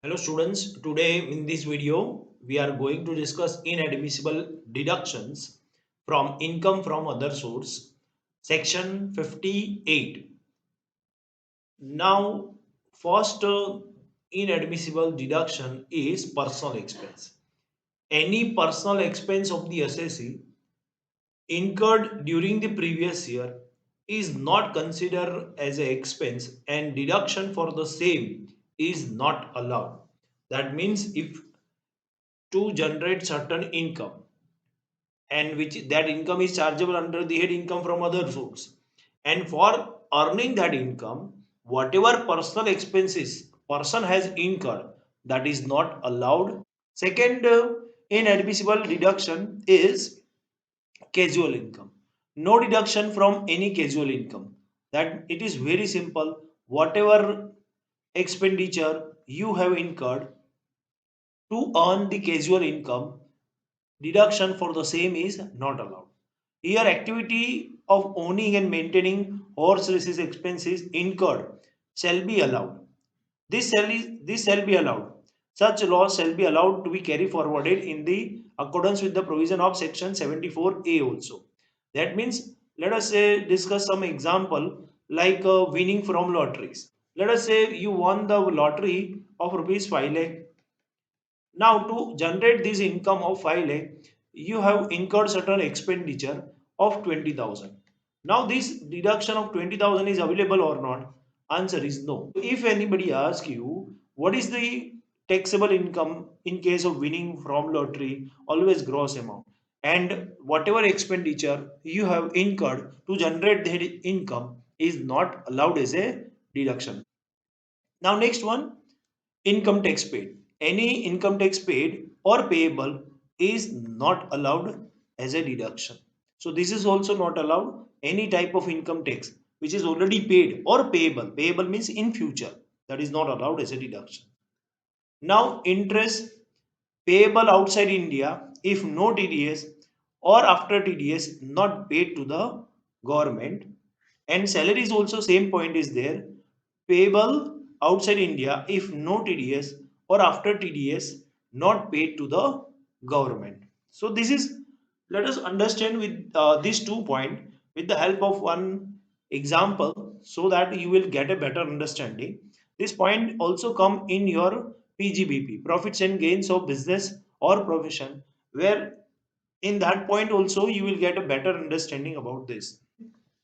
Hello students, today in this video we are going to discuss inadmissible deductions from income from other source, section 58. Now first inadmissible deduction is personal expense. Any personal expense of the assessee incurred during the previous year is not considered as an expense and deduction for the same is not allowed. That means if to generate certain income and which that income is chargeable under the head income from other source, and for earning that income whatever personal expenses person has incurred, that is not allowed. Second inadmissible deduction is casual income. No deduction from any casual income. That it is very simple. Whatever expenditure you have incurred to earn the casual income, deduction for the same is not allowed. Here, activity of owning and maintaining horse races expenses incurred shall be allowed. This shall be allowed. Such laws shall be allowed to be carried forwarded in the accordance with the provision of section 74A also. That means, let us say discuss some example like winning from lotteries. Let us say you won the lottery of rupees 5 lakh. Now, to generate this income of 5 lakh, you have incurred certain expenditure of 20,000. Now, this deduction of 20,000 is available or not? Answer is no. If anybody asks you what is the taxable income in case of winning from lottery, always gross amount. And whatever expenditure you have incurred to generate that income is not allowed as a deduction. Now, next one, income tax paid. Any income tax paid or payable is not allowed as a deduction. So this is also not allowed. Any type of income tax which is already paid or payable. Payable means in future. That is not allowed as a deduction. Now interest payable outside India if no TDS or after TDS not paid to the government, and salary is also same point is there, payable outside India if no TDS or after TDS not paid to the government. So this is, let us understand with these 2 points with the help of one example so that you will get a better understanding. This point also come in your PGBP, profits and gains of business or profession, where in that point also you will get a better understanding about this.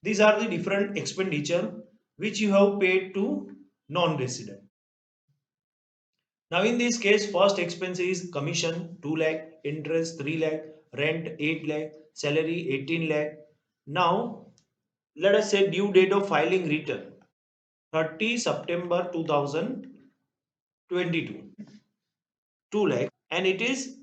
These are the different expenditure which you have paid to non-resident. Now in this case, first expense is commission 2 lakh, interest 3 lakh, rent 8 lakh, salary 18 lakh. Now let us say due date of filing return 30 September 2022, 2 lakh, and it is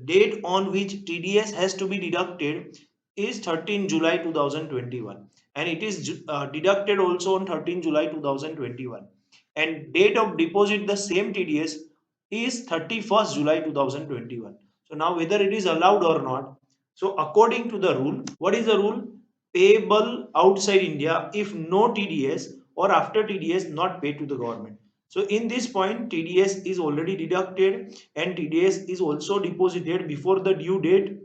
date on which TDS has to be deducted is 13 July 2021, and it is deducted also on 13 July 2021, and date of deposit the same TDS is 31st July 2021. So now whether it is allowed or not. So according to the rule, what is the rule? Payable outside India if no TDS or after TDS not paid to the government. So in this point, TDS is already deducted and TDS is also deposited before the due date.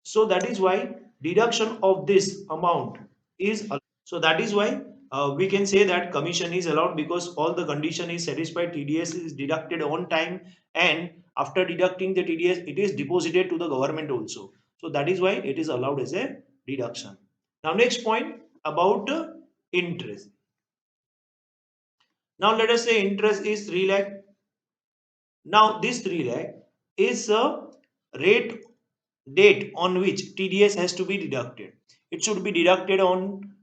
So that is why deduction of this amount is allowed. So that is why we can say that commission is allowed because all the condition is satisfied. TDS is deducted on time, and after deducting the TDS, it is deposited to the government also. So that is why it is allowed as a deduction. Now next point about interest. Now let us say interest is 3 lakh. Now this 3 lakh is a rate date on which TDS has to be deducted. It should be deducted on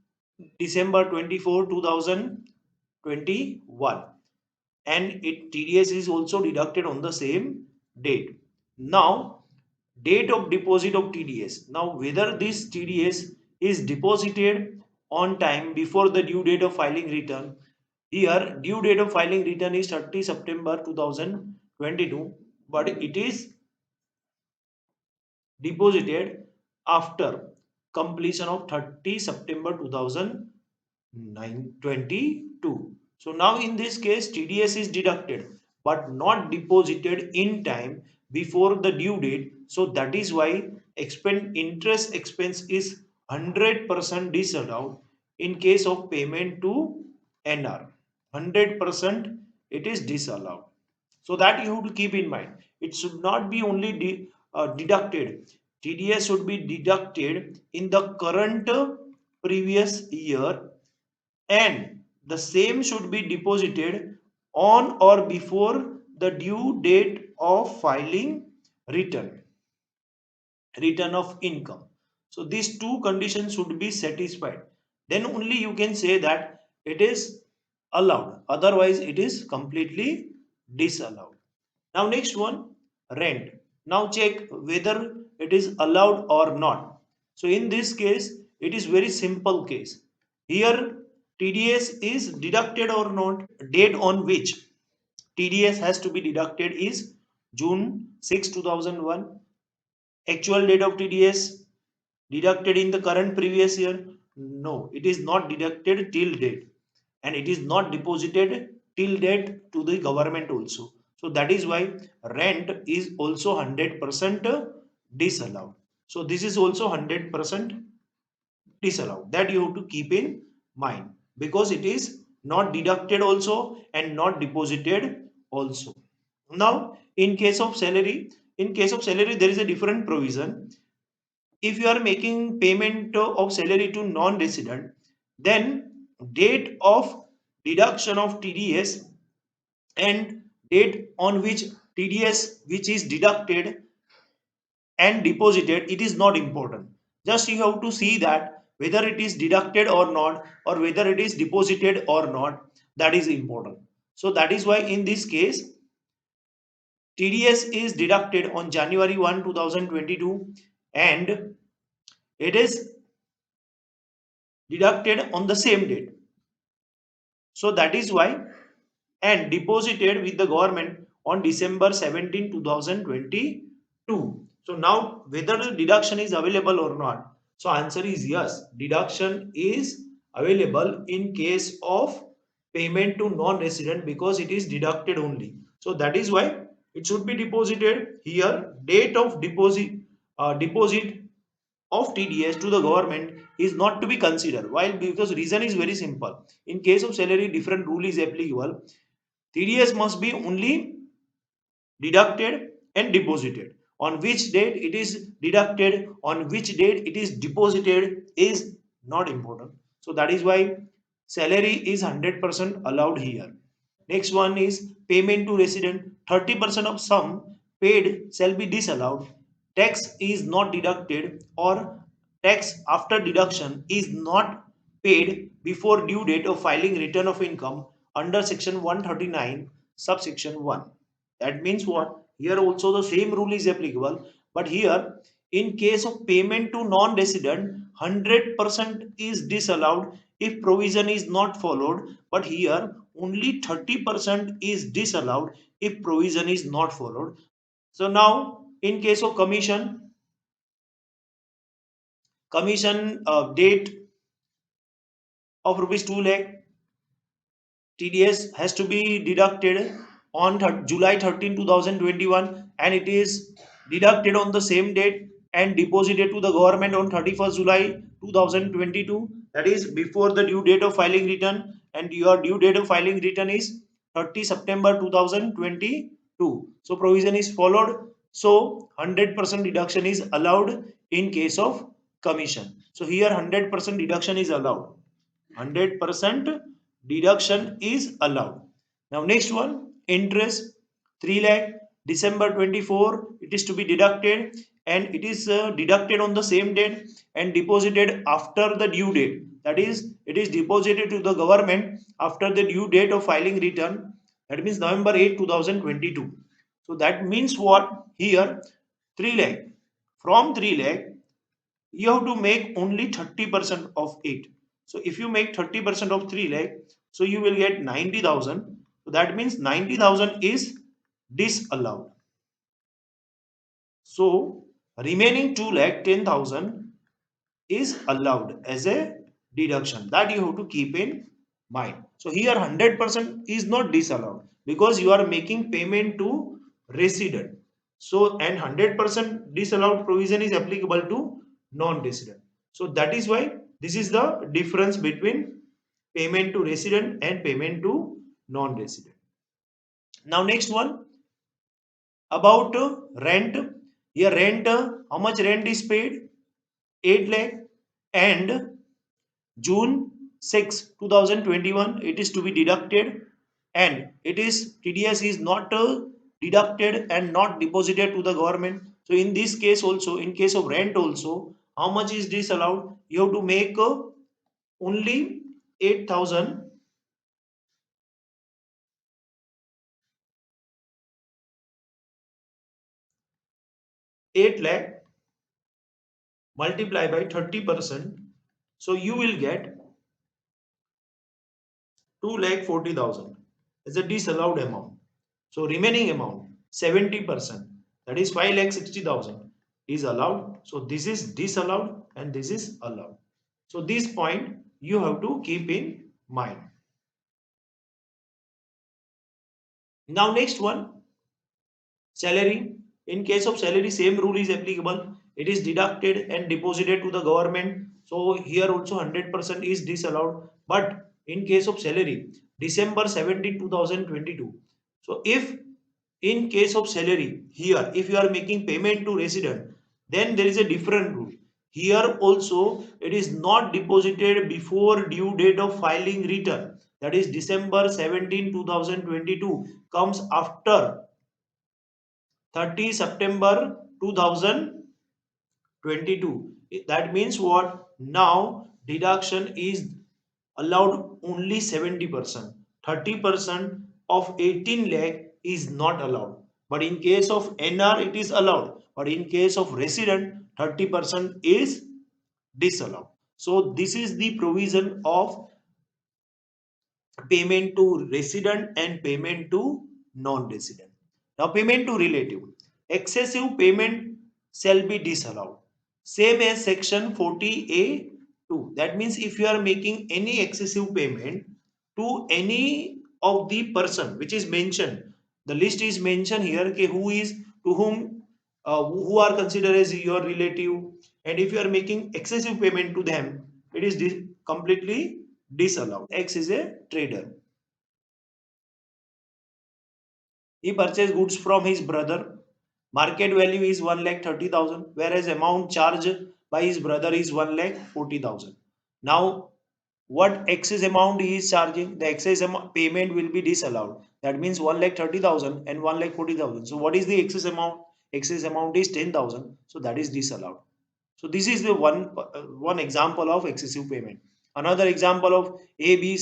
December 24, 2021, and TDS is also deducted on the same date. Now date of deposit of TDS. Now whether this TDS is deposited on time before the due date of filing return. Here due date of filing return is 30 September 2022, but it is deposited after completion of 30 September 2022. So now in this case TDS is deducted, but not deposited in time before the due date. So that is why interest expense is 100% disallowed in case of payment to NR. 100% it is disallowed. So that you have to keep in mind. It should not be only deducted. TDS should be deducted in the current previous year, and the same should be deposited on or before the due date of filing return return of income. So these two conditions should be satisfied, then only you can say that it is allowed, otherwise it is completely disallowed. Now next one, rent. Now check whether it is allowed or not. So in this case, it is very simple case. Here TDS is deducted or not. Date on which TDS has to be deducted is June 6, 2001. Actual date of TDS deducted in the current previous year? No, it is not deducted till date, and it is not deposited till date to the government also. So that is why rent is also 100% disallowed. So this is also 100% disallowed. That you have to keep in mind, because it is not deducted also and not deposited also. Now, in case of salary, there is a different provision. If you are making payment of salary to non-resident, then date of deduction of TDS and date on which TDS which is deducted and deposited, it is not important. Just you have to see that whether it is deducted or not, or whether it is deposited or not, that is important. So that is why in this case TDS is deducted on January 1, 2022, and it is deducted on the same date. So that is why, and deposited with the government on December 17, 2022. So now whether the deduction is available or not. So answer is yes. Deduction is available in case of payment to non-resident, because it is deducted only. So that is why it should be deposited here. Date of deposit of TDS to the government is not to be considered. While because reason is very simple. In case of salary, different rule is applicable. TDS must be only deducted and deposited. On which date it is deducted, on which date it is deposited is not important. So that is why salary is 100% allowed here. Next one is payment to resident. 30% of sum paid shall be disallowed. Tax is not deducted, or tax after deduction is not paid before due date of filing return of income under section 139 subsection 1. That means what? Here also the same rule is applicable, but here in case of payment to non-resident, 100% is disallowed if provision is not followed, but here only 30% is disallowed if provision is not followed. So now in case of commission date of rupees 2 lakh, TDS has to be deducted on July 13, 2021, and it is deducted on the same date and deposited to the government on 31st July 2022. That is before the due date of filing return, and your due date of filing return is 30 September 2022. So provision is followed. So 100% deduction is allowed in case of commission. So here 100% deduction is allowed. 100% deduction is allowed. Now next one, interest 3 lakh December 24, it is to be deducted, and it is deducted on the same date and deposited after the due date. That is, it is deposited to the government after the due date of filing return. That means November 8, 2022. So that means what? Here 3 lakh. From 3 lakh you have to make only 30% of it. So if you make 30% of 3 lakh, so you will get 90,000. So that means 90,000 is disallowed. So remaining 2 lakh 10,000 is allowed as a deduction. That you have to keep in mind. So here 100% is not disallowed. because you are making payment to resident. So and 100% disallowed provision is applicable to non-resident. So that is why this is the difference between payment to resident and payment to non-resident. Now next one about rent. Here rent, how much rent is paid? 8 lakh, and June 6, 2021 it is to be deducted, and it is TDS is not deducted and not deposited to the government. So in this case also, in case of rent also, how much is disallowed? You have to make only 8,000, 8 lakh multiply by 30%. So you will get 2 lakh 40,000 is a disallowed amount. So remaining amount 70%, that is 5 lakh 60,000 is allowed. So this is disallowed and this is allowed. So this point you have to keep in mind. Now next one, salary. In case of salary, same rule is applicable. It is deducted and deposited to the government. So here also 100% is disallowed. But in case of salary, December 17, 2022. So if in case of salary, here if you are making payment to resident, then there is a different rule. Here also it is not deposited before due date of filing return. That is December 17, 2022 comes after 30 September 2022. That means what? Now deduction is allowed only 70%. 30% of 18 lakh is not allowed. But in case of NR it is allowed. But in case of resident 30% is disallowed. So this is the provision of payment to resident and payment to non-resident. Now payment to relative. Excessive payment shall be disallowed. Same as section 40A2. That means if you are making any excessive payment to any of the person which is mentioned, the list is mentioned here okay, who is to whom who are considered as your relative, and if you are making excessive payment to them, it is completely disallowed. X is a trader. He purchased goods from his brother. Market value is 1,30,000, whereas amount charged by his brother is 1,40,000. Now, what excess amount he is charging? The excess payment will be disallowed. That means 1,30,000 and 1,40,000. So, what is the excess amount? Excess amount is 10,000. So, that is disallowed. So this is the one example of excessive payment. Another example of A, B,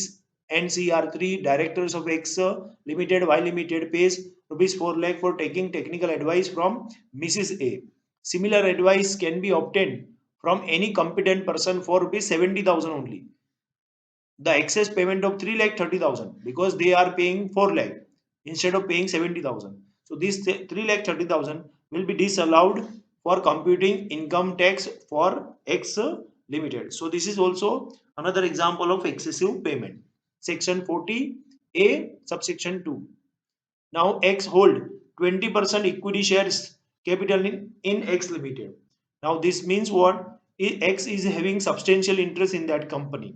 and C are three directors of X Limited Y Limited pays rupees 4 lakh for taking technical advice from Mrs. A. Similar advice can be obtained from any competent person for rupees 70,000 only. The excess payment of 3 lakh 30,000 because they are paying 4 lakh instead of paying 70,000. So this 3 lakh 30,000 will be disallowed for computing income tax for X Limited. So this is also another example of excessive payment. Section 40A subsection 2. Now X hold 20% equity shares capital in X Limited. Now this means what? X is having substantial interest in that company.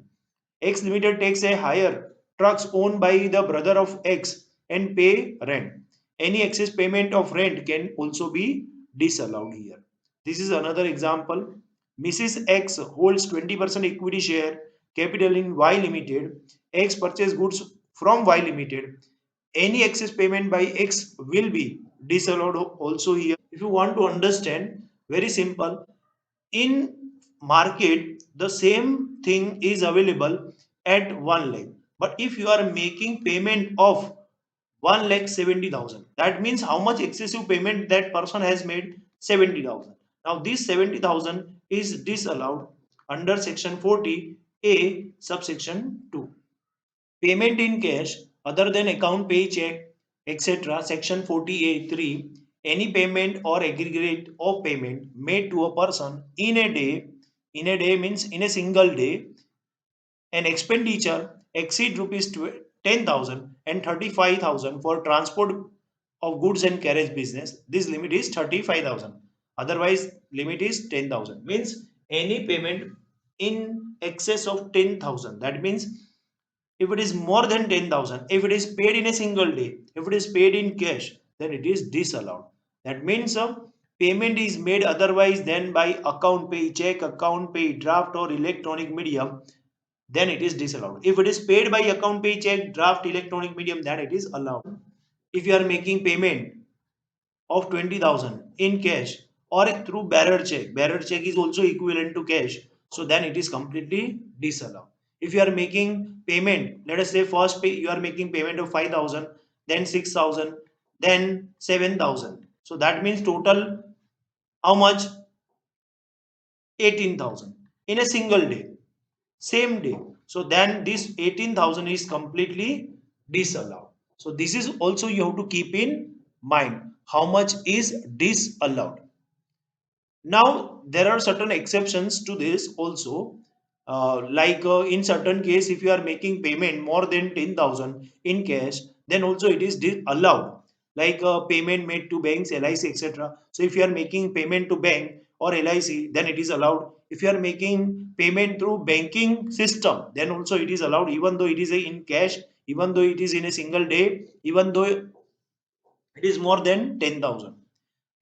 X Limited takes a hire trucks owned by the brother of X and pay rent. Any excess payment of rent can also be disallowed here. This is another example. Mrs. X holds 20% equity share capital in Y Limited. X purchase goods from Y Limited. Any excess payment by X will be disallowed also here. If you want to understand, very simple. In market, the same thing is available at 1 lakh. But if you are making payment of 1,70,000, that means how much excessive payment that person has made? 70,000. Now this 70,000 is disallowed under section 40A subsection 2. Payment in cash other than account paycheck, etc. Section 40A3. Any payment or aggregate of payment made to a person in a day means in a single day, an expenditure exceed rupees 10,000 and 35,000 for transport of goods and carriage business. This limit is 35,000. Otherwise, limit is 10,000. Means any payment in excess of 10,000. That means if it is more than 10,000, if it is paid in a single day, if it is paid in cash, then it is disallowed. That means payment is made otherwise than by account pay, check, account pay, draft or electronic medium, then it is disallowed. If it is paid by account pay, check, draft, electronic medium, then it is allowed. If you are making payment of 20,000 in cash or through bearer check. Bearer check is also equivalent to cash. So then it is completely disallowed. If you are making payment, let us say first pay, you are making payment of 5,000, then 6,000, then 7,000. So that means total how much? 18,000 in a single day, same day. So then this 18,000 is completely disallowed. So this is also you have to keep in mind how much is disallowed. Now there are certain exceptions to this also. In certain case, if you are making payment more than 10,000 in cash, then also it is allowed. Payment made to banks, LIC, etc. So if you are making payment to bank or LIC, then it is allowed. If you are making payment through banking system, then also it is allowed, even though it is in cash, even though it is in a single day, even though it is more than 10,000.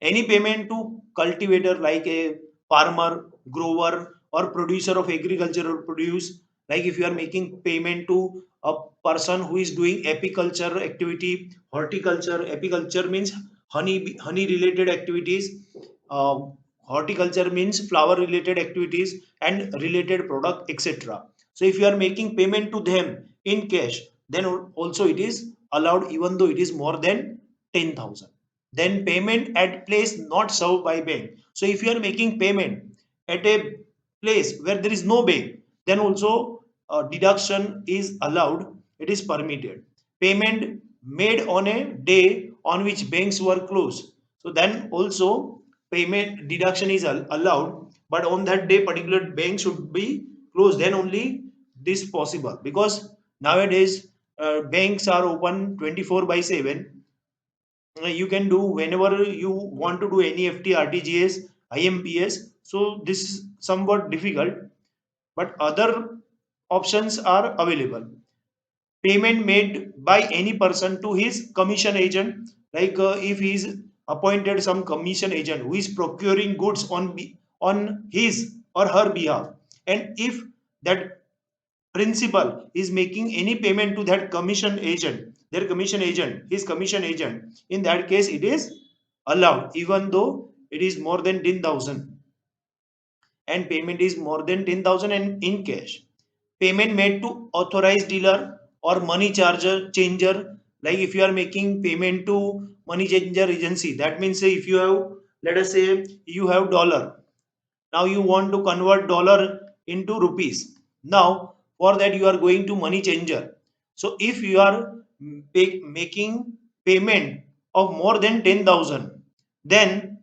Any payment to cultivator like a farmer, grower, or producer of agricultural produce, like if you are making payment to a person who is doing apiculture activity, horticulture. Apiculture means honey related activities. Uh, Horticulture means flower related activities and related product, etc. So if you are making payment to them in cash, then also it is allowed, even though it is more than 10,000. Then payment at place not served by bank. So if you are making payment at a place where there is no bank, then also deduction is allowed, it is permitted. Payment made on a day on which banks were closed, so then also payment deduction is allowed, but on that day particular bank should be closed, then only this possible, because nowadays banks are open 24 by 7. You can do whenever you want to do NEFT, RTGS, IMPS. So this is somewhat difficult, but other options are available. Payment made by any person to his commission agent, if he is appointed some commission agent who is procuring goods on his or her behalf, and if that principal is making any payment to that commission agent, their commission agent, his commission agent, in that case it is allowed, even though it is more than 10,000 and payment is more than 10,000 and in cash. Payment made to authorized dealer or money charger changer, like if you are making payment to money changer agency, that means say if you have, let us say you have dollar, now you want to convert dollar into rupees. Now for that you are going to money changer. So if you are making payment of more than 10,000, then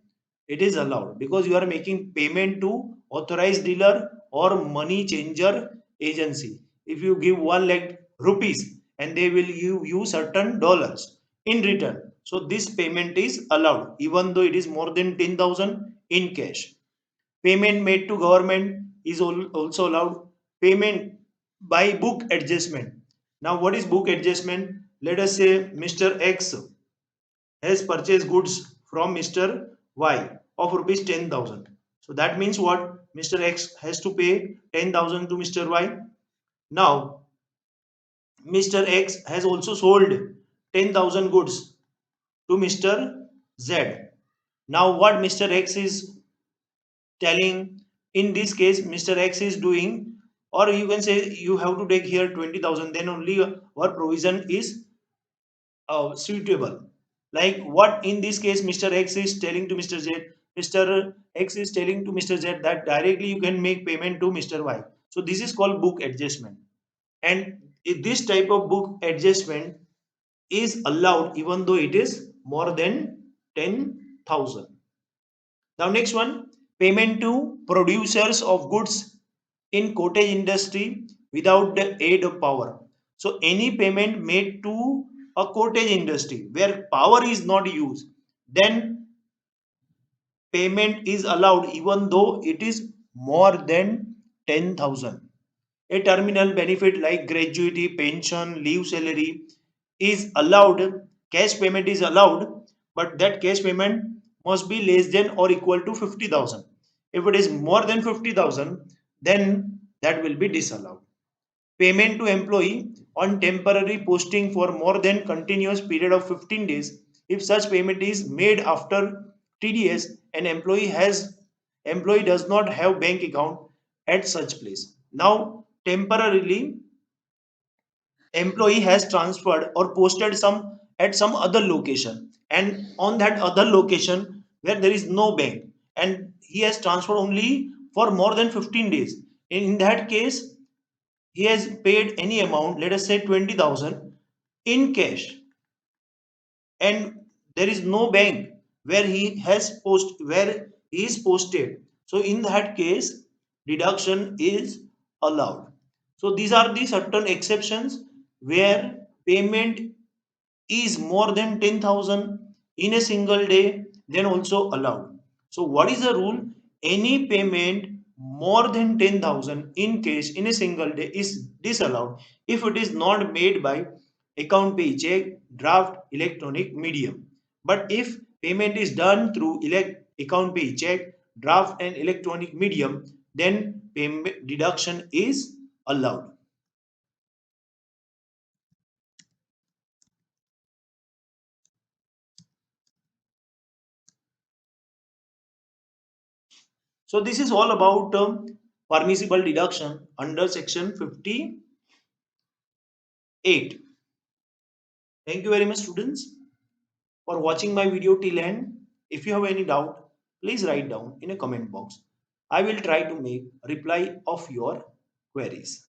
it is allowed, because you are making payment to authorized dealer or money changer agency. If you give 1 lakh rupees and they will give you certain dollars in return, so this payment is allowed, even though it is more than 10,000 in cash. Payment made to government is also allowed. Payment by book adjustment. Now, what is book adjustment? Let us say Mr. X has purchased goods from Mr. Y of rupees 10,000. So that means what? Mr. X has to pay 10,000 to Mr. Y. Now, Mr. X has also sold 10,000 goods to Mr. Z. Now, what Mr. X is telling, in this case Mr. X is doing, or you can say you have to take here 20,000, then only our provision is suitable. Like what in this case Mr. X is telling to Mr. Z, Mr. X is telling to Mr. Z that directly you can make payment to Mr. Y. So this is called book adjustment, and this type of book adjustment is allowed even though it is more than 10,000. Now next one, payment to producers of goods in cottage industry without the aid of power. So any payment made to a cottage industry where power is not used, then payment is allowed even though it is more than 10,000. A terminal benefit like gratuity, pension, leave salary is allowed, cash payment is allowed, but that cash payment must be less than or equal to 50,000. If it is more than 50,000, then that will be disallowed. Payment to employee on temporary posting for more than continuous period of 15 days. If such payment is made after TDS, an employee does not have bank account at such place. Now temporarily employee has transferred or posted some at some other location, and on that other location where there is no bank, and he has transferred only for more than 15 days. In that case, he has paid any amount, let us say 20,000 in cash, and there is no bank where he is posted. So in that case, deduction is allowed. So these are the certain exceptions where payment is more than 10,000 in a single day, then also allowed. So what is the rule? Any payment more than 10,000 in cash in a single day is disallowed if it is not made by account pay check, draft, electronic medium. But if payment is done through account pay check, draft and electronic medium, then payment deduction is allowed. So this is all about permissible deduction under section 58. Thank you very much students for watching my video till end. If you have any doubt, please write down in a comment box. I will try to make reply of your queries.